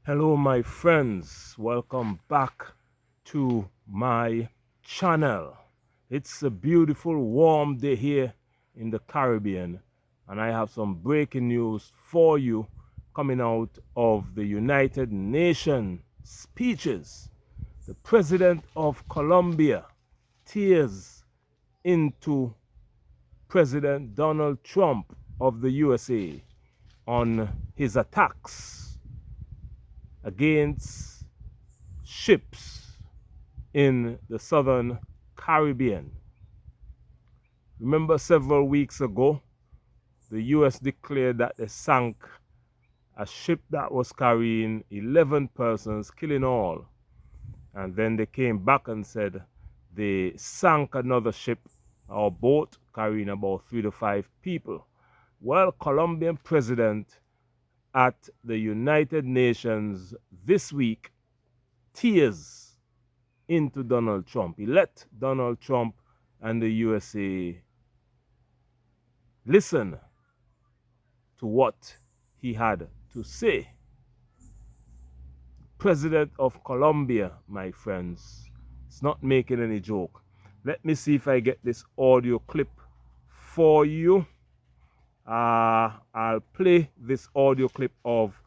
Hello my friends, welcome back to my channel. It's a beautiful warm day here in the Caribbean and I have some breaking news for you coming out of the United Nations speeches. The President of Colombia tears into President Donald Trump of the USA on his attacks against ships in the southern Caribbean. Remember several weeks ago, the US declared that they sank a ship that was carrying 11 persons, killing all. And then they came back and said they sank another ship or boat carrying about 3 to 5 people. Well, Colombian president at the United Nations this week tears into Donald Trump. He let Donald Trump and the USA listen to what he had to say. President of Colombia, my friends, is not making any joke. Let me see if I get this audio clip for you. I'll play this audio clip of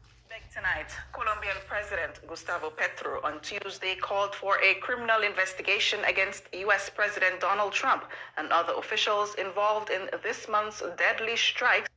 Tonight, Colombian President Gustavo Petro on Tuesday called for a criminal investigation against U.S. President Donald Trump and other officials involved in this month's deadly strikes.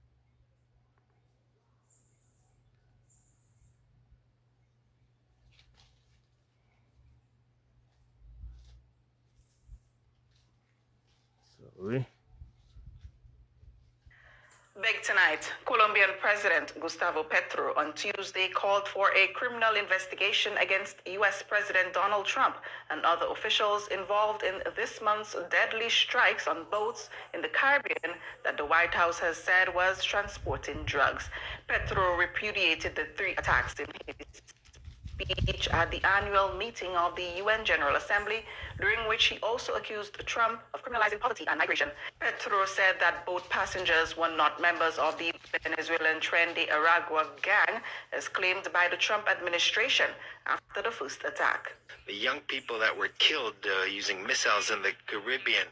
Big tonight, Colombian President Gustavo Petro on Tuesday called for a criminal investigation against U.S. President Donald Trump and other officials involved in this month's deadly strikes on boats in the Caribbean that the White House has said was transporting drugs. Petro repudiated the 3 attacks in his speech at the annual meeting of the UN General Assembly, during which he also accused Trump of criminalizing poverty and migration. Petro said that boat passengers were not members of the Venezuelan Tren de Aragua gang, as claimed by the Trump administration after the first attack. The young people that were killed using missiles in the Caribbean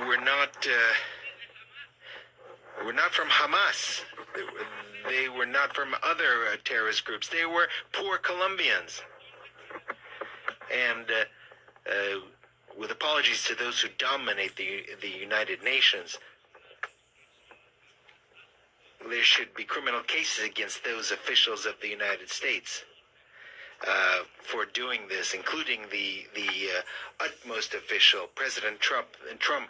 were not from Hamas. They were not from other terrorist groups. They were poor Colombians. And with apologies to those who dominate the United Nations, there should be criminal cases against those officials of the United States for doing this, including the utmost official, President Trump,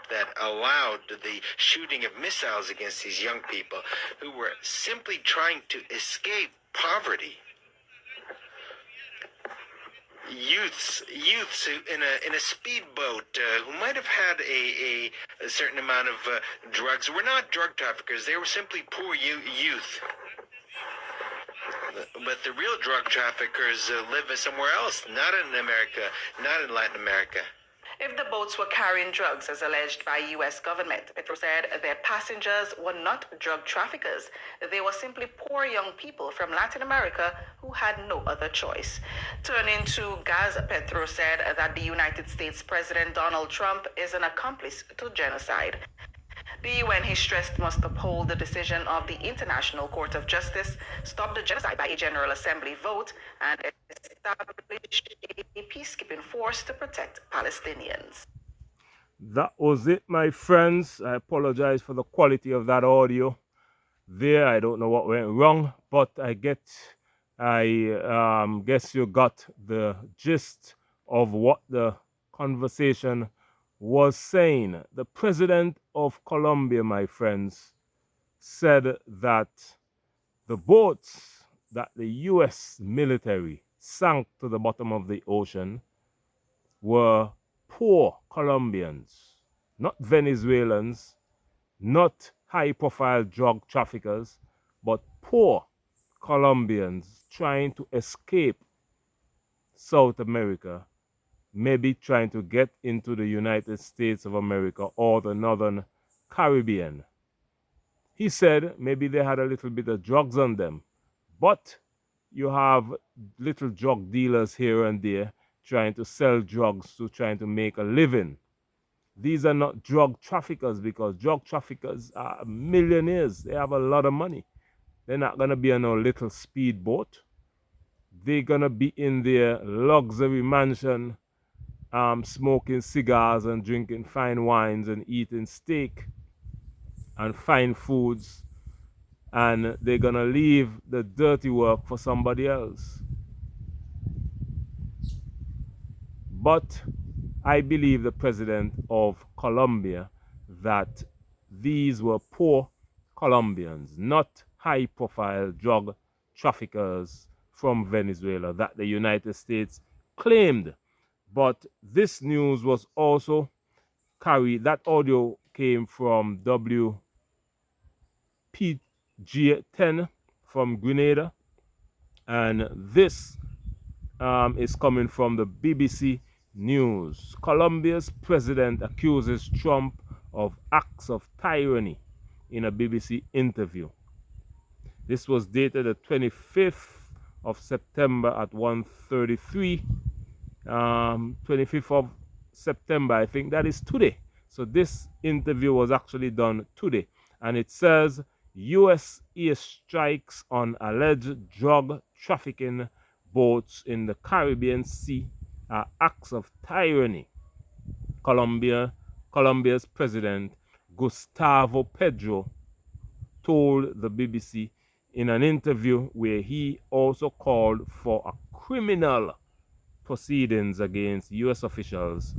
that allowed the shooting of missiles against these young people who were simply trying to escape poverty. Youths who in a speedboat who might have had a certain amount of drugs were not drug traffickers. They were simply poor youth. But the real drug traffickers live somewhere else, not in America, not in Latin America. If the boats were carrying drugs, as alleged by U.S. government, Petro said their passengers were not drug traffickers. They were simply poor young people from Latin America who had no other choice. Turning to Gaza, Petro said that the United States President Donald Trump is an accomplice to genocide. The UN, he stressed, must uphold the decision of the International Court of Justice, stop the genocide by a General Assembly vote, and establish a peacekeeping force to protect Palestinians. That was it, my friends. I apologize for the quality of that audio there. I don't know what went wrong, but I guess you got the gist of what the conversation was saying. The president of Colombia, my friends, said that the boats that the US military sank to the bottom of the ocean were poor Colombians, not Venezuelans, not high-profile drug traffickers, but poor Colombians trying to escape South America, maybe trying to get into the United States of America or the Northern Caribbean. He said maybe they had a little bit of drugs on them, but you have little drug dealers here and there trying to sell drugs to trying to make a living. These are not drug traffickers, because drug traffickers are millionaires. They have a lot of money. They're not going to be on a little speedboat. They're going to be in their luxury mansion, smoking cigars and drinking fine wines and eating steak and fine foods. And they're going to leave the dirty work for somebody else. But I believe the president of Colombia that these were poor Colombians, not high-profile drug traffickers from Venezuela that the United States claimed. But this news was also carried, that audio came from WPG-10 from Grenada, and this is coming from the BBC News. Colombia's president accuses Trump of acts of tyranny in a BBC interview. This was dated the 25th of September at 1:33. 25th of September, I think that is today. So this interview was actually done today. And it says, U.S. airstrikes on alleged drug trafficking boats in the Caribbean Sea are acts of tyranny. Colombia's president Gustavo Petro told the BBC in an interview where he also called for a criminal proceedings against U.S. officials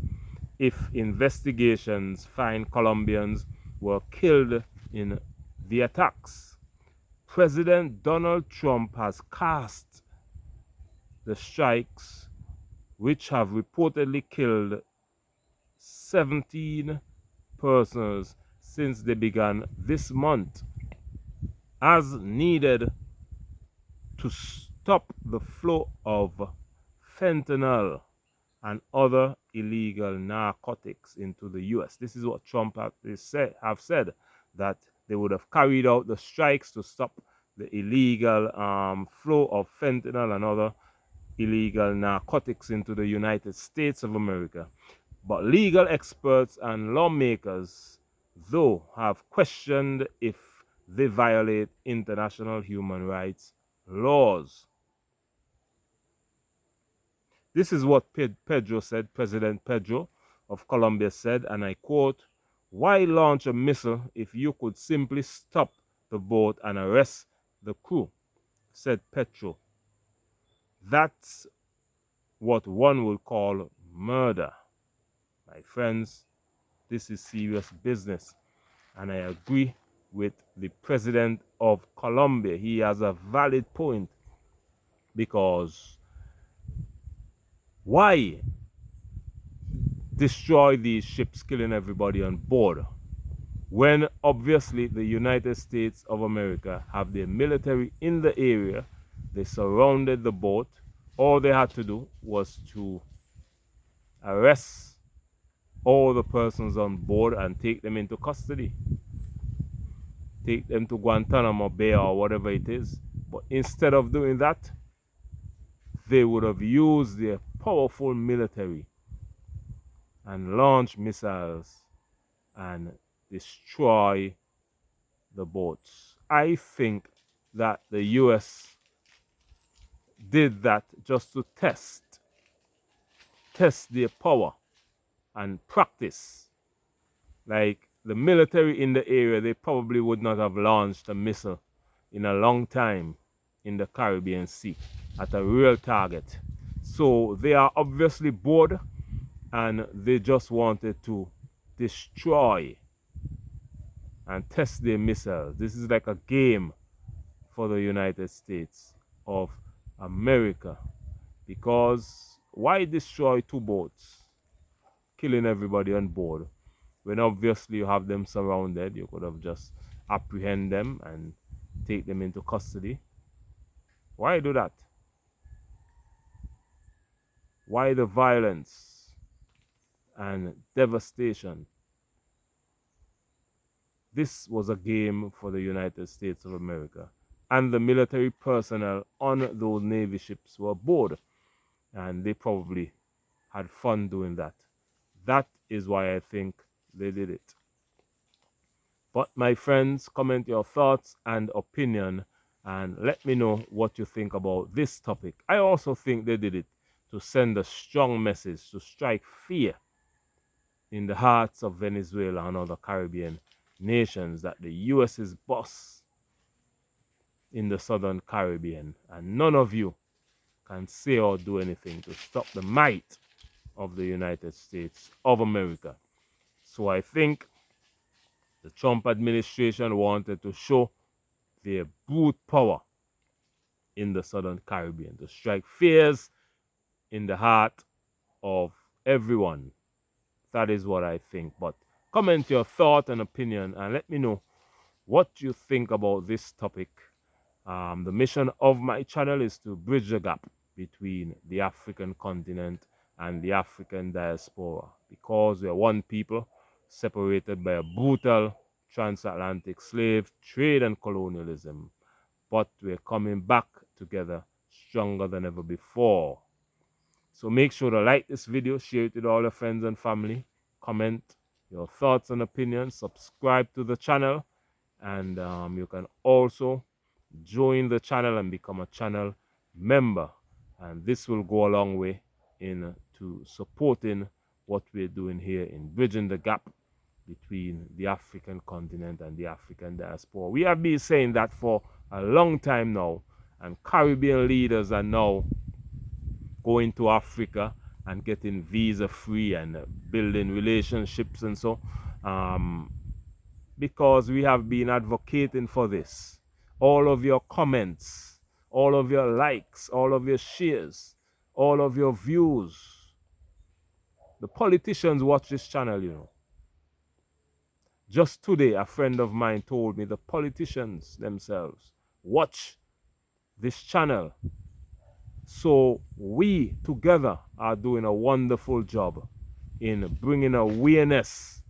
if investigations find Colombians were killed in the attacks. President Donald Trump has cast the strikes, which have reportedly killed 17 persons since they began this month, as needed to stop the flow of fentanyl and other illegal narcotics into the U.S. This is what Trump have said, that they would have carried out the strikes to stop the illegal flow of fentanyl and other illegal narcotics into the United States of America. But legal experts and lawmakers, though, have questioned if they violate international human rights laws. This is what Pedro said, President Pedro of Colombia said, and I quote, "Why launch a missile if you could simply stop the boat and arrest the crew?" said Petro. That's what one would call murder. My friends, this is serious business. And I agree with the president of Colombia. He has a valid point, because why destroy these ships killing everybody on board when obviously the United States of America have their military in the area? They surrounded the boat. All they had to do was to arrest all the persons on board and take them into custody. Take them to Guantanamo Bay or whatever it is. But instead of doing that, they would have used their powerful military and launch missiles and destroy the boats. I think that the US did that just to test their power and practice. Like the military in the area, they probably would not have launched a missile in a long time in the Caribbean Sea at a real target. So they are obviously bored, and they just wanted to destroy and test their missiles. This is like a game for the United States of America, because why destroy two boats, killing everybody on board, when obviously you have them surrounded? You could have just apprehend them and take them into custody. Why do that? Why the violence and devastation? this was a game for the United States of America. And the military personnel on those Navy ships were bored, and they probably had fun doing that. That is why I think they did it. But my friends, comment your thoughts and opinion and let me know what you think about this topic. I also think they did it to send a strong message, to strike fear in the hearts of Venezuela and other Caribbean nations that the US is boss in the Southern Caribbean, and none of you can say or do anything to stop the might of the United States of America. So I think the Trump administration wanted to show their brute power in the Southern Caribbean, to strike fears in the heart of everyone. That is what I think. But comment your thought and opinion and let me know what you think about this topic. The mission of my channel is to bridge the gap between the African continent and the African diaspora, because we are one people separated by a brutal transatlantic slave trade and colonialism. But we're coming back together stronger than ever before. So make sure to like this video, share it with all your friends and family, comment your thoughts and opinions, subscribe to the channel, and you can also join the channel and become a channel member. And this will go a long way into supporting what we're doing here in bridging the gap between the African continent and the African diaspora. We have been saying that for a long time now, and Caribbean leaders are now going to Africa and getting visa free and building relationships and so, because we have been advocating for this. All of your comments, all of your likes, all of your shares, all of your views. The politicians watch this channel, you know. Just today, a friend of mine told me the politicians themselves watch this channel. So we together are doing a wonderful job in bringing awareness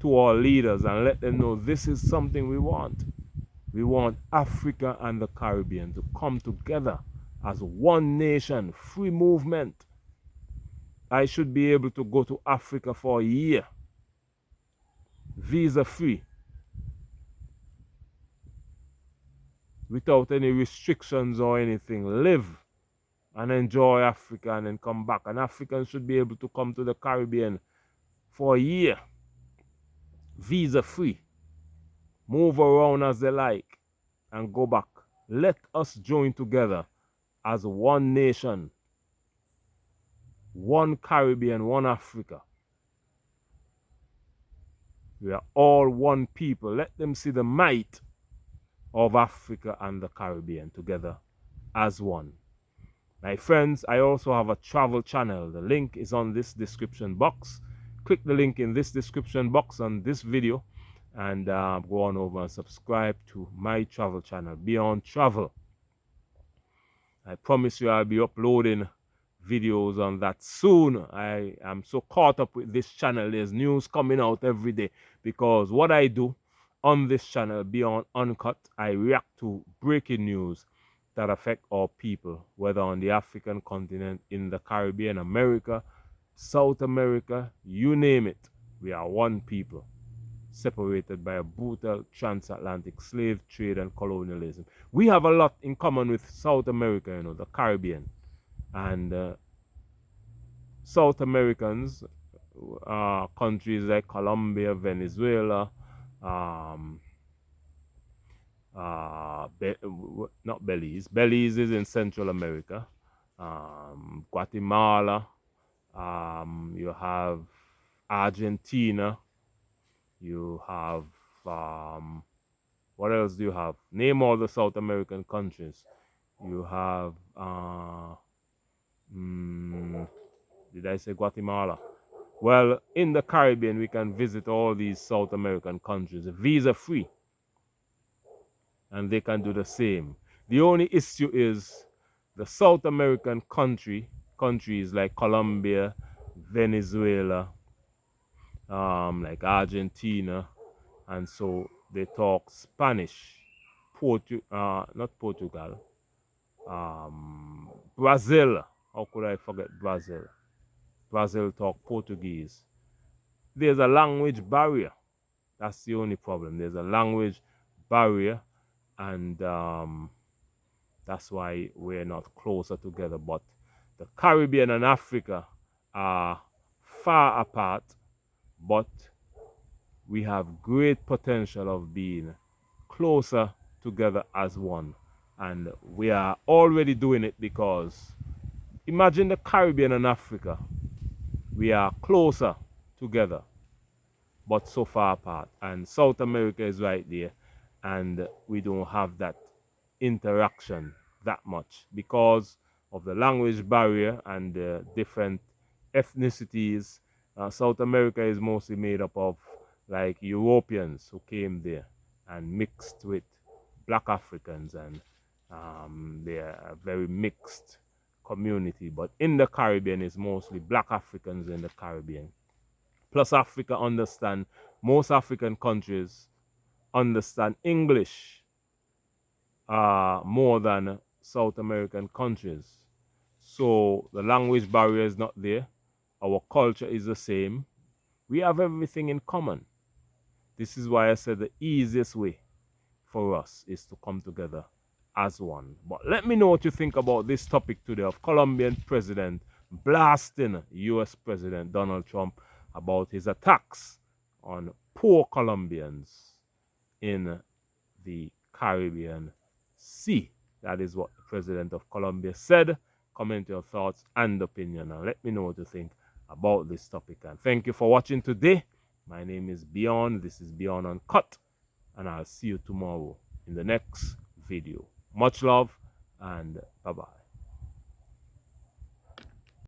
to our leaders and let them know this is something we want. We want Africa and the Caribbean to come together as one nation, free movement. I should be able to go to Africa for a year, visa free, without any restrictions or anything. Live and enjoy Africa and then come back. And Africans should be able to come to the Caribbean for a year, visa free, move around as they like and go back. Let us join together as one nation, one Caribbean, one Africa. We are all one people. Let them see the might of Africa and the Caribbean together as one. My friends, I also have a travel channel. The link is on this description box. Click the link in this description box on this video and go on over and subscribe to my travel channel, Beyond Travel. I promise you I'll be uploading videos on that soon. I am so caught up with this channel. There's news coming out every day, because what I do on this channel, Beyond Uncut, I react to breaking news that affect our people, whether on the African continent, in the Caribbean, America, South America, you name it. We are one people, separated by a brutal transatlantic slave trade and colonialism. We have a lot in common with South America, you know, the Caribbean. And South Americans, countries like Colombia, Venezuela, not Belize. Belize is in Central America. Guatemala. You have Argentina. You have what else do you have? Name all the South American countries. You have did I say Guatemala? Well, in the Caribbean, we can visit all these South American countries visa free, and they can do the same. The only issue is the South American countries like Colombia, Venezuela, like Argentina, and so they talk Spanish. Not Portugal, Brazil. How could I forget Brazil? Brazil talk Portuguese. There's a language barrier. That's the only problem. There's a language barrier, and that's why we're not closer together. But the Caribbean and Africa are far apart, but we have great potential of being closer together as one. And we are already doing it, because imagine the Caribbean and Africa. We are closer together, but so far apart. And South America is right there, and we don't have that interaction that much because of the language barrier and the different ethnicities. South America is mostly made up of like Europeans who came there and mixed with black Africans, and they're a very mixed community. But in the Caribbean, it's mostly black Africans in the Caribbean. Plus, Africa understand, most African countries understand English more than South American countries. So the language barrier is not there. Our culture is the same. We have everything in common. This is why I said the easiest way for us is to come together as one. But let me know what you think about this topic today of Colombian president blasting US President Donald Trump about his attacks on poor Colombians in the Caribbean Sea. That is what the president of Colombia said. Comment your thoughts and opinion, and let me know what you think about this topic. And thank you for watching today. My name is Beyond. This is Beyond Uncut, and I'll see you tomorrow in the next video. Much love, and bye-bye.